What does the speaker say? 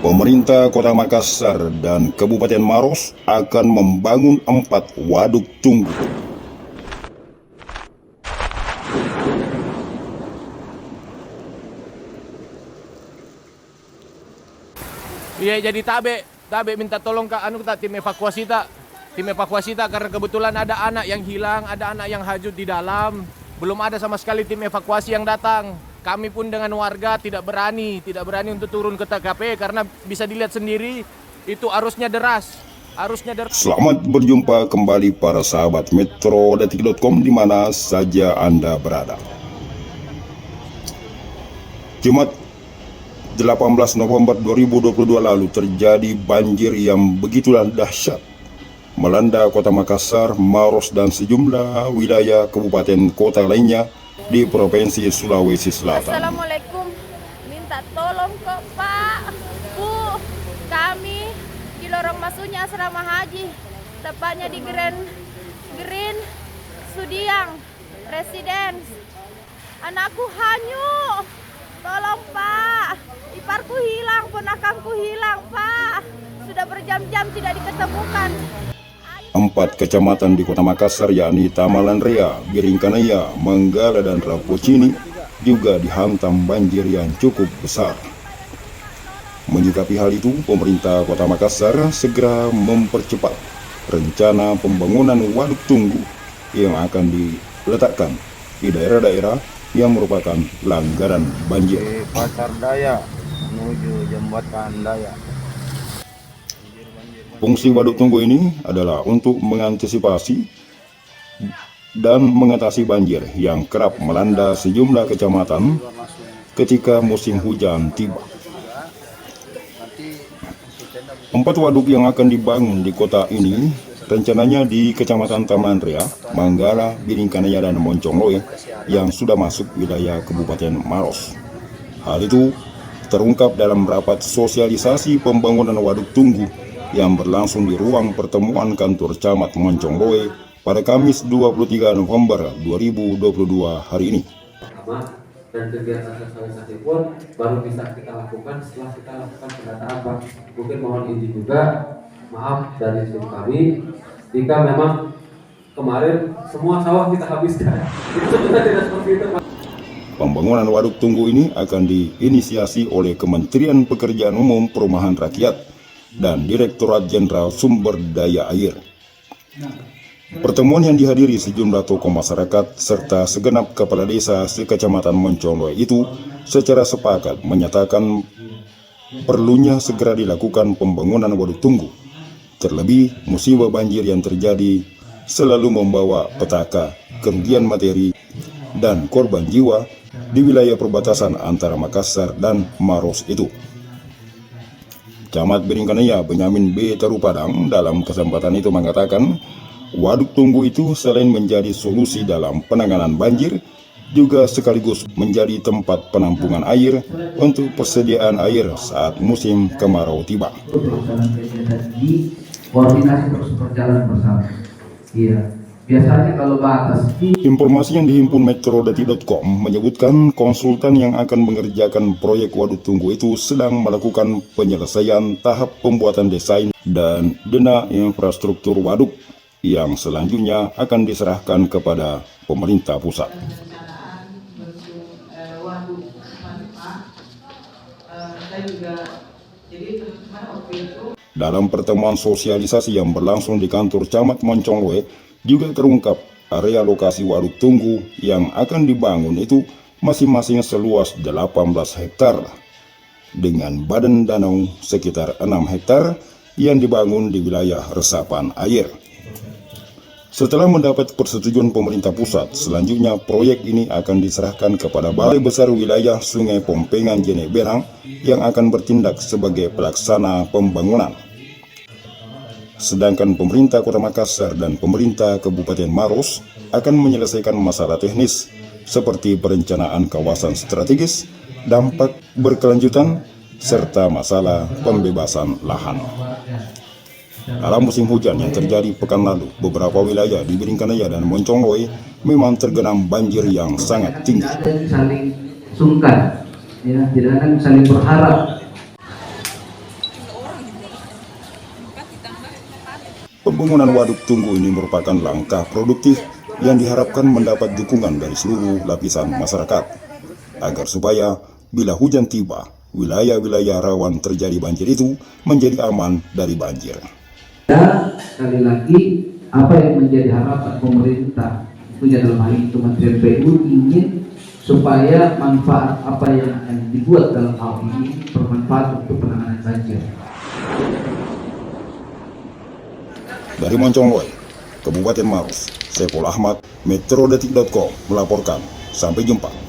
Pemerintah Kota Makassar dan Kabupaten Maros akan membangun 4 waduk tunggu. Iya, jadi tabe minta tolong ke tim evakuasi tak karena kebetulan ada anak yang hilang, ada anak yang hanyut di dalam. Belum ada sama sekali tim evakuasi yang datang. Kami pun dengan warga tidak berani untuk turun ke TKP karena bisa dilihat sendiri itu arusnya deras. Selamat berjumpa kembali para sahabat Metrodetik.com di mana saja Anda berada. Jumat 18 November 2022 lalu terjadi banjir yang begitulah dahsyat melanda Kota Makassar, Maros dan sejumlah wilayah kabupaten kota lainnya di Provinsi Sulawesi Selatan. Assalamualaikum, minta tolong kok Pak, Bu, kami di lorong masuknya asrama haji, tepatnya di Green Sudiang Residence. Anakku hanyut, tolong Pak, iparku hilang, ponakanku hilang Pak, sudah berjam-jam tidak diketemukan. 4 kecamatan di Kota Makassar yakni Tamalan Rea, Biringkanaya, Manggala dan Rapocini juga dihantam banjir yang cukup besar. Menyikapi hal itu, pemerintah Kota Makassar segera mempercepat rencana pembangunan waduk tunggu yang akan diletakkan di daerah-daerah yang merupakan langgaran banjir. Pasar Daya menuju Jembatan Daya. Fungsi waduk tunggu ini adalah untuk mengantisipasi dan mengatasi banjir yang kerap melanda sejumlah kecamatan ketika musim hujan tiba. 4 waduk yang akan dibangun di kota ini rencananya di Kecamatan Taman Rea, Manggala, Biringkanaya, dan Moncongloe yang sudah masuk wilayah Kabupaten Maros. Hal itu terungkap dalam rapat sosialisasi pembangunan waduk tunggu yang berlangsung di ruang pertemuan kantor Camat Moncongloe pada Kamis 23 November 2022 hari ini. Dan kegiatan sosialisasi pun baru bisa kita lakukan setelah kita lakukan pendataan Pak. Mungkin mohon izin juga, maaf dari tim kami jika memang kemarin semua sawah kita habiskan. Itu sebenarnya tidak seperti itu Pak. Pembangunan waduk tunggu ini akan diinisiasi oleh Kementerian Pekerjaan Umum Perumahan Rakyat dan Direktorat Jenderal Sumber Daya Air. Pertemuan yang dihadiri sejumlah tokoh masyarakat serta segenap kepala desa sekecamatan Moncongloe itu secara sepakat menyatakan perlunya segera dilakukan pembangunan waduk tunggu. Terlebih musibah banjir yang terjadi selalu membawa petaka kerugian materi dan korban jiwa di wilayah perbatasan antara Makassar dan Maros itu. Camat Biringkanaya Benyamin B. Tarupadang dalam kesempatan itu mengatakan waduk tunggu itu selain menjadi solusi dalam penanganan banjir juga sekaligus menjadi tempat penampungan air untuk persediaan air saat musim kemarau tiba. Koordinasi terus berjalan bersama. Iya. Biasanya kalau batas. Informasi yang dihimpun Metrodetik.com menyebutkan konsultan yang akan mengerjakan proyek waduk tunggu itu sedang melakukan penyelesaian tahap pembuatan desain dan dana infrastruktur waduk yang selanjutnya akan diserahkan kepada pemerintah pusat. Dalam pertemuan sosialisasi yang berlangsung di kantor Camat Moncongloe juga terungkap area lokasi waduk tunggu yang akan dibangun itu masing-masing seluas 18 hektar dengan badan danau sekitar 6 hektar yang dibangun di wilayah resapan air. Setelah mendapat persetujuan pemerintah pusat, selanjutnya proyek ini akan diserahkan kepada Balai Besar Wilayah Sungai Pompengan Jene Berang yang akan bertindak sebagai pelaksana pembangunan. Sedangkan pemerintah Kota Makassar dan pemerintah Kabupaten Maros akan menyelesaikan masalah teknis seperti perencanaan kawasan strategis, dampak berkelanjutan, serta masalah pembebasan lahan. Dalam musim hujan yang terjadi pekan lalu, beberapa wilayah di Biringkanaya dan Moncongloe memang tergenang banjir yang sangat tinggi. Saling sungkan, ya, tidak akan saling berharap. Pembangunan Waduk Tunggu ini merupakan langkah produktif yang diharapkan mendapat dukungan dari seluruh lapisan masyarakat, agar supaya bila hujan tiba, wilayah-wilayah rawan terjadi banjir itu menjadi aman dari banjir. Dan sekali lagi, apa yang menjadi harapan pemerintah, tentunya dalam hal ini Kementerian PU, ingin supaya manfaat apa yang akan dibuat dalam hal ini bermanfaat untuk penanganan banjir. Dari Moncongloe, Kabupaten Maros, Saiful Ahmad, metrodetik.com melaporkan. Sampai jumpa.